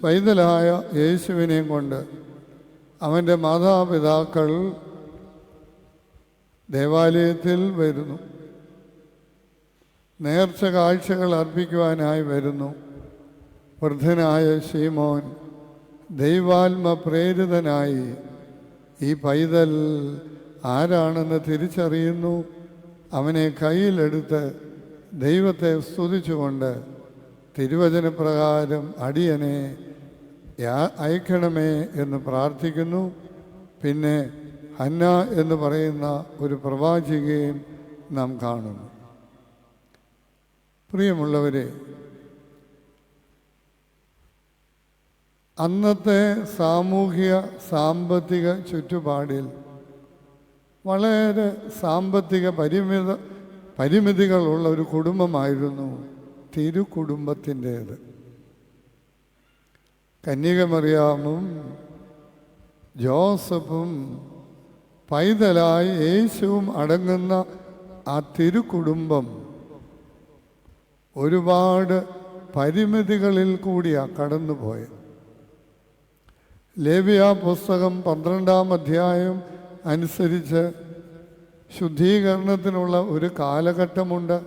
പൈതലായ യേശുവിനെയും കൊണ്ട് അവൻ്റെ മാതാപിതാക്കൾ ദേവാലയത്തിൽ വരുന്നു. നേർച്ച കാഴ്ചകൾ അർപ്പിക്കുവാനായി വരുന്നു. വൃദ്ധനായ ശീമോൻ ദൈവാത്മ പ്രേരിതനായി ഈ പൈതൽ ആരാണെന്ന് തിരിച്ചറിയുന്നു. അവനെ കയ്യിലെടുത്ത് ദൈവത്തെ സ്തുതിച്ചുകൊണ്ട് തിരുവചനപ്രകാരം അടിയനെ അയക്കണമേ എന്ന് പ്രാർത്ഥിക്കുന്നു. പിന്നെ ഹന്ന എന്ന് പറയുന്ന ഒരു പ്രവാചികയും നാം കാണുന്നു. പ്രിയമുള്ളവരെ, അന്നത്തെ സാമൂഹിക സാമ്പത്തിക ചുറ്റുപാടിൽ വളരെ സാമ്പത്തിക പരിമിതികളുള്ള ഒരു കുടുംബമായിരുന്നു തിരുക്കുടുംബത്തിൻ്റേത്. കന്യകമറിയാമും ജോസഫും പൈതലായി യേശുവും അടങ്ങുന്ന ആ തിരുക്കുടുംബം ഒരുപാട് പരിമിതികളിൽ കൂടിയാണ് കടന്നുപോയത്. ലേവ്യ പുസ്തകം 12-ാം അധ്യായം അനുസരിച്ച് ശുദ്ധീകരണത്തിനുള്ള ഒരു കാലഘട്ടമുണ്ട്.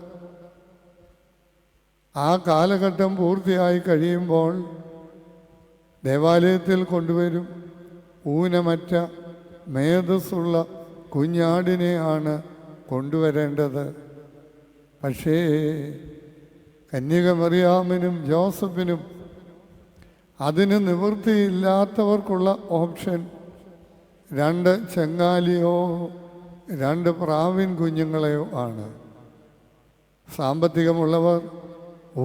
ആ കാലഘട്ടം പൂർത്തിയായി കഴിയുമ്പോൾ ദേവാലയത്തിൽ കൊണ്ടുവരും. ഊനമറ്റ മേധസ്സുള്ള കുഞ്ഞാടിനെയാണ് കൊണ്ടുവരേണ്ടത്. പക്ഷേ കന്യകമറിയാമിനും ജോസഫിനും അതിന് നിവൃത്തിയില്ലാത്തവർക്കുള്ള ഓപ്ഷൻ 2 ചെങ്ങാലിയോ 2 പ്രാവിൻ കുഞ്ഞുങ്ങളെയോ ആണ്. സാമ്പത്തികമുള്ളവർ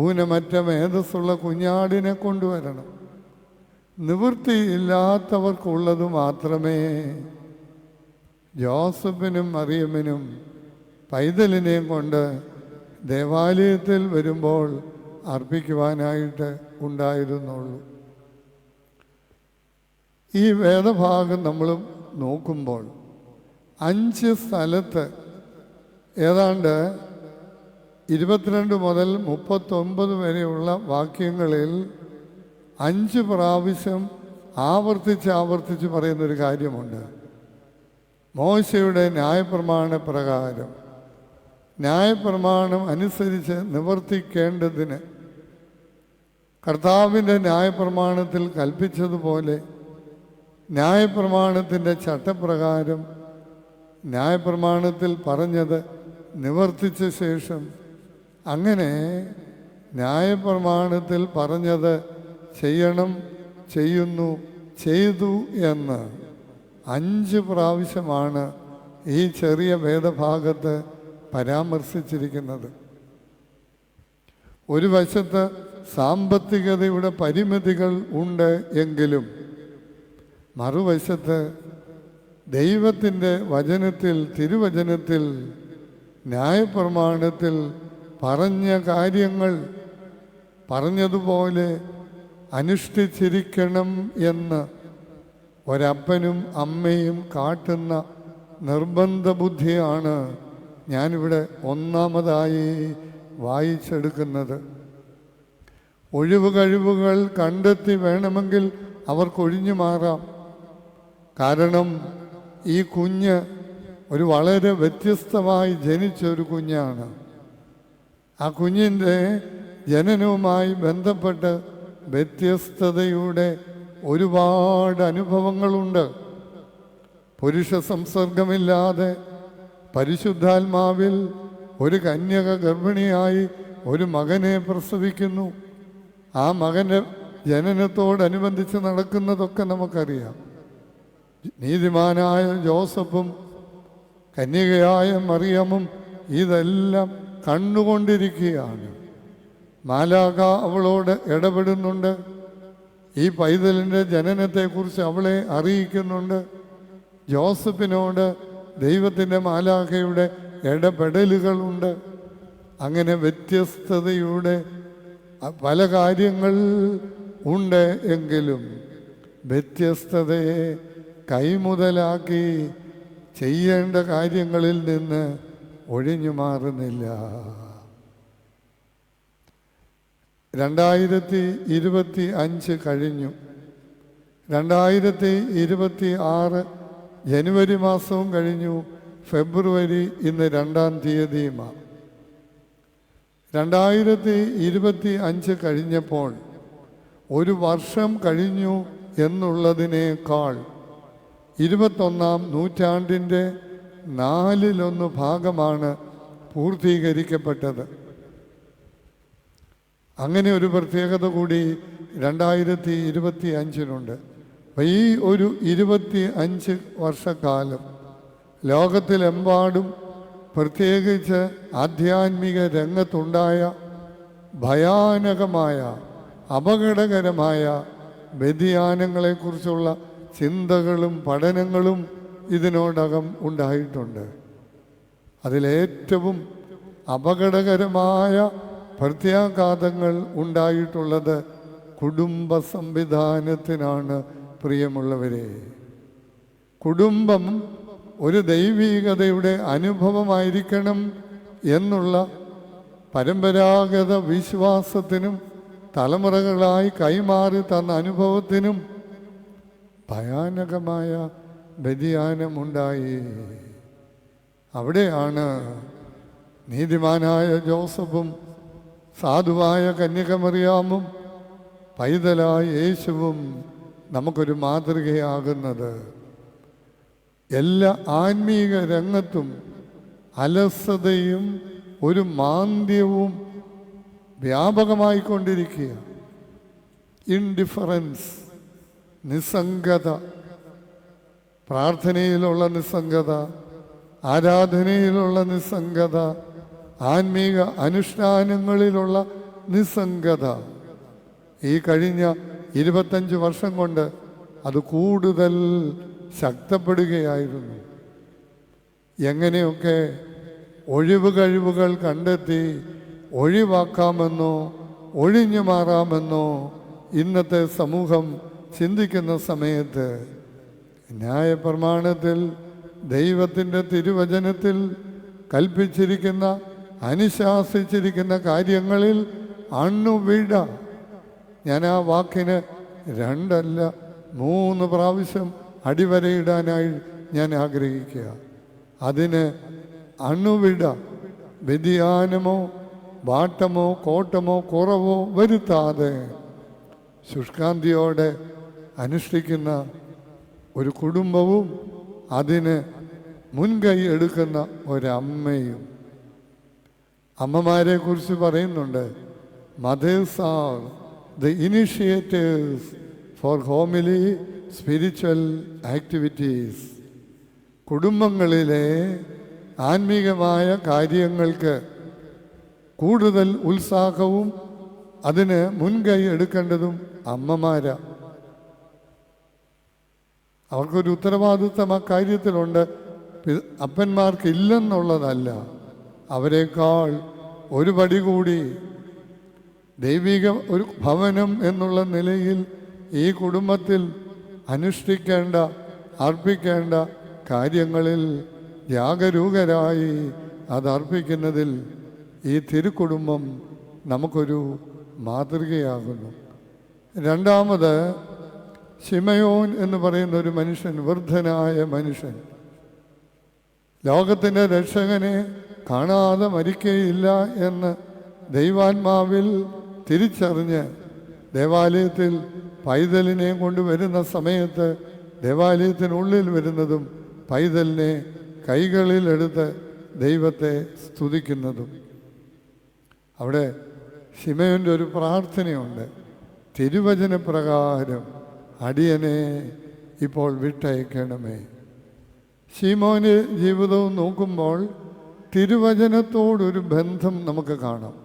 ഊനമറ്റ മേധസ്സുള്ള കുഞ്ഞാടിനെ കൊണ്ടുവരണം. നിവൃത്തിയില്ലാത്തവർക്കുള്ളത് മാത്രമേ ജോസഫിനും മറിയമ്മിനും പൈതലിനെയും കൊണ്ട് ദേവാലയത്തിൽ വരുമ്പോൾ അർപ്പിക്കുവാനായിട്ട് ഉണ്ടായിരുന്നുള്ളൂ. ഈ വേദഭാഗം നമ്മൾ നോക്കുമ്പോൾ 5 സ്ഥലത്ത് ഏതാണ്ട് 22 മുതൽ 39 വരെയുള്ള വാക്യങ്ങളിൽ 5 പ്രാവശ്യം ആവർത്തിച്ച് പറയുന്നൊരു കാര്യമുണ്ട്. മോശയുടെ ന്യായപ്രമാണ പ്രകാരം ന്യായപ്രമാണം അനുസരിച്ച് നിവർത്തിക്കേണ്ടതിന് കർത്താവിൻ്റെ ന്യായപ്രമാണത്തിൽ കൽപ്പിച്ചതുപോലെ ന്യായപ്രമാണത്തിൻ്റെ ചട്ടപ്രകാരം ന്യായപ്രമാണത്തിൽ പറഞ്ഞത് നിവർത്തിച്ച ശേഷം അങ്ങനെ ന്യായപ്രമാണത്തിൽ പറഞ്ഞത് ചെയ്യണം, ചെയ്യുന്നു, ചെയ്തു എന്ന് 5 പ്രാവശ്യമാണ് ഈ ചെറിയ വേദഭാഗത്ത് പരാമർശിച്ചിരിക്കുന്നത്. ഒരു വശത്ത് സാമ്പത്തികതയുടെ പരിമിതികൾ ഉണ്ട് എങ്കിലും മറുവശത്ത് ദൈവത്തിൻ്റെ വചനത്തിൽ, തിരുവചനത്തിൽ, ന്യായപ്രമാണത്തിൽ പറഞ്ഞ കാര്യങ്ങൾ പറഞ്ഞതുപോലെ അനുഷ്ഠിച്ചിരിക്കണം എന്ന് ഒരപ്പനും അമ്മയും കാട്ടുന്ന നിർബന്ധ ബുദ്ധിയാണ് ഞാനിവിടെ ഒന്നാമതായി വായിച്ചെടുക്കുന്നത്. ഒഴിവ് കഴിവുകൾ കണ്ടെത്തി വേണമെങ്കിൽ അവർക്കൊഴിഞ്ഞു മാറാം. കാരണം ഈ കുഞ്ഞ് ഒരു വളരെ വ്യത്യസ്തമായി ജനിച്ചൊരു കുഞ്ഞാണ്. ആ കുഞ്ഞിൻ്റെ ജനനവുമായി ബന്ധപ്പെട്ട് വ്യത്യസ്തതയുടെ ഒരുപാട് അനുഭവങ്ങളുണ്ട്. പുരുഷ സംസർഗമില്ലാതെ പരിശുദ്ധാത്മാവിൽ ഒരു കന്യക ഗർഭിണിയായി ഒരു മകനെ പ്രസവിക്കുന്നു. ആ മകൻ്റെ ജനനത്തോടനുബന്ധിച്ച് നടക്കുന്നതൊക്കെ നമുക്കറിയാം. നീതിമാനായ ജോസഫും കന്യകയായ മറിയമും ഇതെല്ലാം കണ്ടുകൊണ്ടിരിക്കുകയാണ്. മാലാഖ അവളോട് ഇടപെടുന്നുണ്ട്. ഈ പൈതലിൻ്റെ ജനനത്തെക്കുറിച്ച് അവളെ അറിയിക്കുന്നുണ്ട്. ജോസഫിനോട് ദൈവത്തിൻ്റെ മാലാഖയുടെ ഇടപെടലുകളുണ്ട്. അങ്ങനെ വ്യത്യസ്തതയുടെ പല കാര്യങ്ങൾ ഉണ്ട് എങ്കിലും വ്യത്യസ്തതയെ കൈമുതലാക്കി ചെയ്യേണ്ട കാര്യങ്ങളിൽ നിന്ന് ഒഴിഞ്ഞു മാറുന്നില്ല. 2025 കഴിഞ്ഞു. 2026 ജനുവരി മാസവും കഴിഞ്ഞു. ഫെബ്രുവരി ഇന്ന് 2-ാം തീയതിയുമാണ്. 2025 കഴിഞ്ഞപ്പോൾ ഒരു വർഷം കഴിഞ്ഞു എന്നുള്ളതിനേക്കാൾ 21-ാം നൂറ്റാണ്ടിൻ്റെ 1/4 ഭാഗമാണ് പൂർത്തീകരിക്കപ്പെട്ടത്. അങ്ങനെ ഒരു പ്രത്യേകത കൂടി 2025-നുണ്ട്. അപ്പം ഈ ഒരു 25 വർഷക്കാലം ലോകത്തിലെമ്പാടും പ്രത്യേകിച്ച് ആധ്യാത്മിക രംഗത്തുണ്ടായ ഭയാനകമായ അപകടകരമായ വ്യതിയാനങ്ങളെക്കുറിച്ചുള്ള ചിന്തകളും പഠനങ്ങളും ഇതിനോടകം ഉണ്ടായിട്ടുണ്ട്. അതിലേറ്റവും അപകടകരമായ പ്രത്യാഘാതങ്ങൾ ഉണ്ടായിട്ടുള്ളത് കുടുംബ സംവിധാനത്തിനാണ്. പ്രിയമുള്ളവരെ, കുടുംബം ഒരു ദൈവീകതയുടെ അനുഭവമായിരിക്കണം എന്നുള്ള പരമ്പരാഗത വിശ്വാസത്തിനും തലമുറകളായി കൈമാറി തന്ന അനുഭവത്തിനും ഭയാനകമായ വ്യതിയാനമുണ്ടായി. അവിടെയാണ് നീതിമാനായ ജോസഫും സാധുവായ കന്യകമറിയാമും പൈതലായ യേശുവും നമുക്കൊരു മാതൃകയാകുന്നത്. എല്ലാ ആത്മീക രംഗത്തും അലസതയും ഒരു മാന്ദ്യവും വ്യാപകമായിക്കൊണ്ടിരിക്കുക. ഇൻഡിഫറൻസ്, നിസ്സംഗത, പ്രാർത്ഥനയിലുള്ള നിസ്സംഗത, ആരാധനയിലുള്ള നിസ്സംഗത, ആത്മീക അനുഷ്ഠാനങ്ങളിലുള്ള നിസ്സംഗത. ഈ കഴിഞ്ഞ 25 വർഷം കൊണ്ട് അത് കൂടുതൽ ശക്തപ്പെടുകയായിരുന്നു. എങ്ങനെയൊക്കെ ഒഴിവ് കഴിവുകൾ കണ്ടെത്തി ഒഴിവാക്കാമെന്നോ ഒഴിഞ്ഞു മാറാമെന്നോ ഇന്നത്തെ സമൂഹം ചിന്തിക്കുന്ന സമയത്ത് ന്യായപ്രമാണത്തിൽ ദൈവത്തിൻ്റെ തിരുവചനത്തിൽ കൽപ്പിച്ചിരിക്കുന്ന അനുശാസിച്ചിരിക്കുന്ന കാര്യങ്ങളിൽ അണുവിട, ഞാൻ ആ വാക്കിന് 2 അല്ല 3 പ്രാവശ്യം അടിവരയിടാനായി ഞാൻ ആഗ്രഹിക്കുക. അതിന് അണുവിട വ്യതിയാനമോ വാട്ടമോ കോട്ടമോ കുറവോ വരുത്താതെ ശുഷ്കാന്തിയോടെ അനുഷ്ഠിക്കുന്ന ഒരു കുടുംബവും അതിന് മുൻകൈ എടുക്കുന്ന ഒരമ്മയും. അമ്മമാരെ കുറിച്ച് പറയുന്നുണ്ട്, mothers are the initiators for homely spiritual activities. കുടുംബങ്ങളിലെ ആത്മീകമായ കാര്യങ്ങൾക്ക് കൂടുതൽ ഉത്സാഹവും അതിന് മുൻകൈ എടുക്കേണ്ടതും അമ്മമാരാ. അവർക്കൊരു ഉത്തരവാദിത്വം ആ കാര്യത്തിലുണ്ട്. അപ്പന്മാർക്കില്ലെന്നുള്ളതല്ല, അവരെക്കാൾ ഒരു പടി കൂടി ദൈവിക ഒരു ഭവനം എന്നുള്ള നിലയിൽ ഈ കുടുംബത്തിൽ അനുഷ്ഠിക്കേണ്ട അർപ്പിക്കേണ്ട കാര്യങ്ങളിൽ ജാഗരൂകരായി അതർപ്പിക്കുന്നതിൽ ഈ തിരുക്കുടുംബം നമുക്കൊരു മാതൃകയാകുന്നു. രണ്ടാമത്, ശിമയോൻ എന്ന് പറയുന്ന ഒരു മനുഷ്യൻ, വൃദ്ധനായ മനുഷ്യൻ, ലോകത്തിൻ്റെ രക്ഷകനെ കാണാതെ മരിക്കുകയില്ല എന്ന് ദൈവാത്മാവിൽ തിരിച്ചറിഞ്ഞ് ദേവാലയത്തിൽ പൈതലിനെ കൊണ്ടുവരുന്ന സമയത്ത് ദേവാലയത്തിനുള്ളിൽ വരുന്നതും പൈതലിനെ കൈകളിലെടുത്ത് ദൈവത്തെ സ്തുതിക്കുന്നതും. അവിടെ ശിമയോൻ്റെ ഒരു പ്രാർത്ഥനയുണ്ട്, തിരുവചനപ്രകാരം അടിയനെ ഇപ്പോൾ വിട്ടയക്കണമേ. ശിമോൻ്റെ ജീവിതവും നോക്കുമ്പോൾ തിരുവചനത്തോടൊരു ബന്ധം നമുക്ക് കാണാം.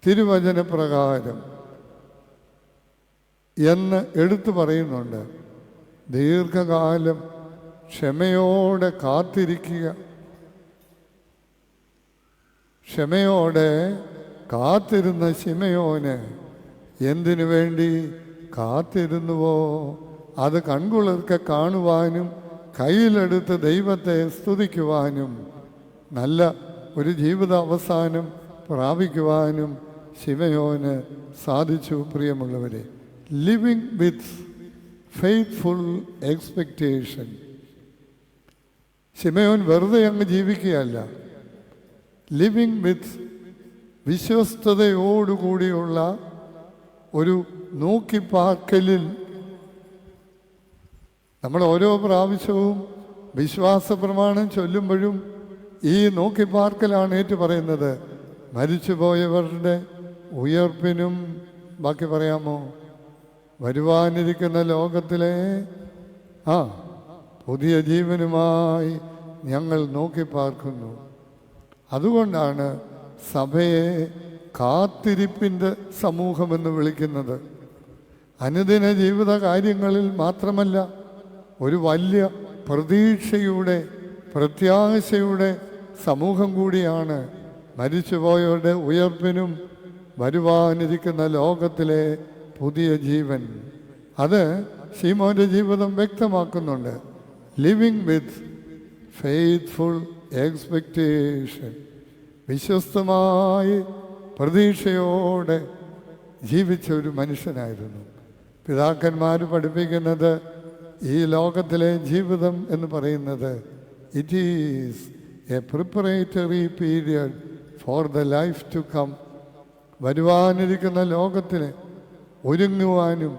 തിരുവചനപ്രകാരം എന്ന് എടുത്തു പറയുന്നുണ്ട്. ദീർഘകാലം ക്ഷമയോടെ കാത്തിരിക്കുക, ക്ഷമയോടെ കാത്തിരുന്ന ശിമയോന് എന്തിനു വേണ്ടി കാത്തിരുന്നുവോ അത് കൺകുളിർക്കെ കാണുവാനും കയ്യിലെടുത്ത് ദൈവത്തെ സ്തുതിക്കുവാനും നല്ല ഒരു ജീവിത അവസാനം പ്രാപിക്കുവാനും ശിമയോന് സാധിച്ചു. പ്രിയമുള്ളവരെ, ലിവിങ് വിത്ത് ഫെയ്ത്ത്ഫുൾ എക്സ്പെക്റ്റേഷൻ. ശിമയോൻ വെറുതെ അങ്ങ് ജീവിക്കുകയല്ല, ലിവിങ് വിത്ത് വിശ്വസ്തയോടുകൂടിയുള്ള ഒരു നോക്കിപ്പാർക്കലിൽ. നമ്മൾ ഓരോ പ്രാവശ്യവും വിശ്വാസ പ്രമാണം ചൊല്ലുമ്പോഴും ഈ നോക്കിപ്പാർക്കലാണ് ഏറ്റു പറയുന്നത്. മരിച്ചുപോയവരുടെ ഉയർപ്പിനും, ബാക്കി പറയാമോ, വരുവാനിരിക്കുന്ന ലോകത്തിലെ പുതിയ ജീവനുമായി ഞങ്ങൾ നോക്കിപ്പാർക്കുന്നു. അതുകൊണ്ടാണ് സഭയെ കാത്തിരിപ്പിൻ്റെ സമൂഹമെന്ന് വിളിക്കുന്നത്. അനുദിന ജീവിത കാര്യങ്ങളിൽ മാത്രമല്ല, ഒരു വലിയ പ്രതീക്ഷയുടെ, പ്രത്യാശയുടെ സമൂഹം കൂടിയാണ് മരിച്ചുപോയവരുടെ ഉയർപ്പിനും വരുവാനിരിക്കുന്ന ലോകത്തിലെ പുതിയ ജീവൻ. അത് ശീമോൻ്റെ ജീവിതം വ്യക്തമാക്കുന്നുണ്ട്. Living with faithful expectation. വിശ്വസ്തമായി പ്രതീക്ഷയോടെ ജീവിച്ച ഒരു മനുഷ്യനായിരുന്നു. പിതാക്കന്മാർ പഠിപ്പിക്കുന്നത് ഈ ലോകത്തിലെ ജീവിതം എന്ന് പറയുന്നത് it is a preparatory period for the life to come. വരുവാനിരിക്കുന്ന ലോകത്തിന് ഒരുങ്ങുവാനും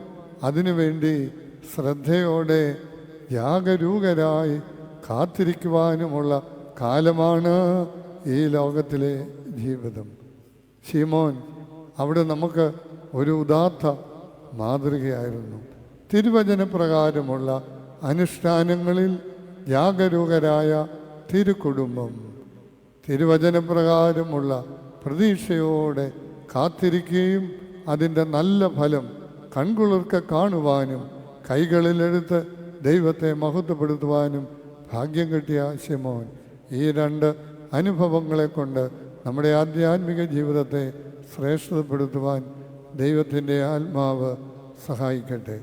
അതിനുവേണ്ടി ശ്രദ്ധയോടെ ജാഗരൂകരായി കാത്തിരിക്കുവാനുമുള്ള കാലമാണ് ഈ ലോകത്തിലെ ജീവിതം. ശീമോൻ അവിടെ നമുക്ക് ഒരു ഉദാത്ത മാതൃകയായിരുന്നു. തിരുവചനപ്രകാരമുള്ള അനുഷ്ഠാനങ്ങളിൽ ജാഗരൂകരായ തിരുക്കുടുംബം, തിരുവചനപ്രകാരമുള്ള പ്രതീക്ഷയോടെ കാത്തിരിക്കുകയും അതിൻ്റെ നല്ല ഫലം കൺകുളിർക്കെ കാണുവാനും കൈകളിലെടുത്ത് ദൈവത്തെ മഹത്വപ്പെടുത്തുവാനും ഭാഗ്യം കിട്ടിയ ശിമോൻ ഈ രണ്ട് അനുഭവങ്ങളെ കൊണ്ട് നമ്മുടെ ആധ്യാത്മിക ജീവിതത്തെ ശ്രേഷ്ഠതപ്പെടുത്തുവാൻ ദൈവത്തിൻ്റെ ആത്മാവ് സഹായിക്കട്ടെ.